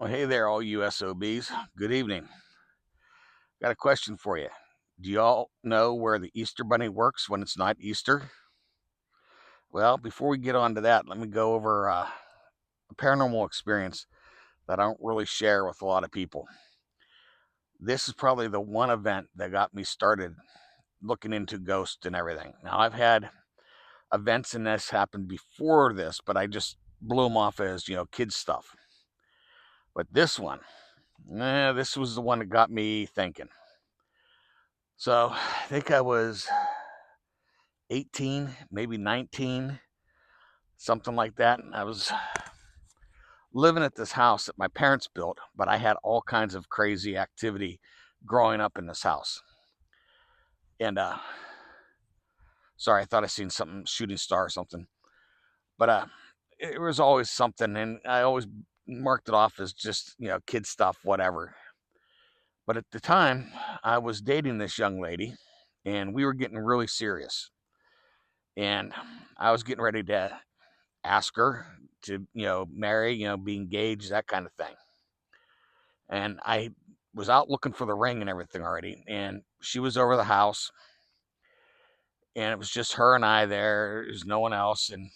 Well, hey there, all you SOBs. Good evening. Got a question for you. Do y'all know where the Easter Bunny works when it's not Easter? Well, before we get on to that, let me go over a paranormal experience that I don't really share with a lot of people. This is probably the one event that got me started looking into ghosts and everything. Now, I've had events and this happened before this, but I just blew them off as, kids stuff. But this was the one that got me thinking. So I think I was 18, maybe 19, something like that. And I was living at this house that my parents built, but I had all kinds of crazy activity growing up in this house. And sorry, I thought I seen something, shooting star or something. But it was always something, and I always marked it off as just, kid stuff, whatever. But at the time, I was dating this young lady, and we were getting really serious. And I was getting ready to ask her to, marry, be engaged, that kind of thing. And I was out looking for the ring and everything already. And she was over the house, and it was just her and I there. There's no one else. And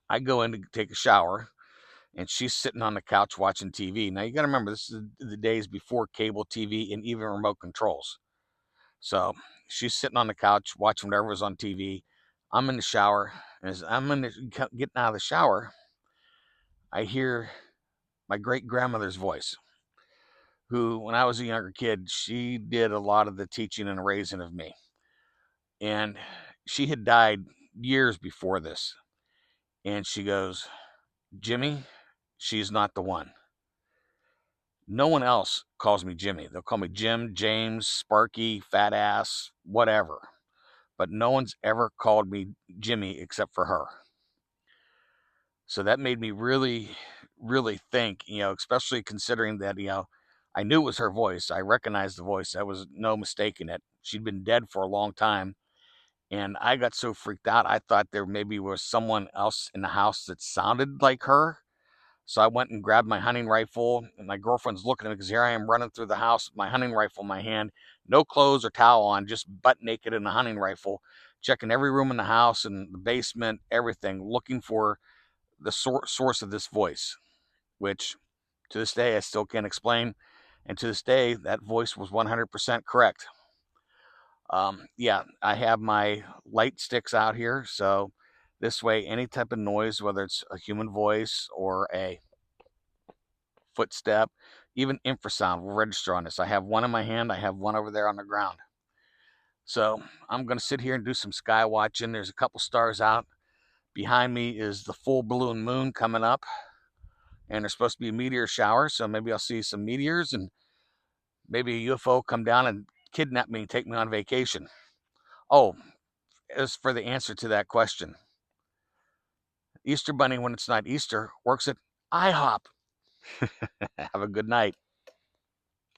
I go in to take a shower, and she's sitting on the couch watching TV. Now, you got to remember, this is the days before cable TV and even remote controls. So she's sitting on the couch watching whatever was on TV. I'm in the shower. And as I'm getting out of the shower, I hear my great grandmother's voice, who, when I was a younger kid, she did a lot of the teaching and raising of me. And she had died years before this. And she goes, "Jimmy, she's not the one." No one else calls me Jimmy. They'll call me Jim, James, Sparky, Fat Ass, whatever. But no one's ever called me Jimmy except for her. So that made me really, really think, especially considering that, I knew it was her voice. I recognized the voice. There was no mistaking it. She'd been dead for a long time. And I got so freaked out, I thought there maybe was someone else in the house that sounded like her. So I went and grabbed my hunting rifle, and my girlfriend's looking at me because here I am running through the house with my hunting rifle in my hand, no clothes or towel on, just butt naked in a hunting rifle, checking every room in the house and the basement, everything, looking for the source of this voice, which to this day I still can't explain. And to this day, that voice was 100% correct. Yeah, I have my light sticks out here, so this way, any type of noise, whether it's a human voice or a footstep, even infrasound will register on this. I have one in my hand, I have one over there on the ground. So I'm going to sit here and do some sky watching. There's a couple stars out. Behind me is the full balloon moon coming up, and there's supposed to be a meteor shower, so maybe I'll see some meteors and maybe a UFO come down and kidnap me and take me on vacation. Oh, as for the answer to that question, Easter Bunny, when it's not Easter, works at IHOP. Have a good night.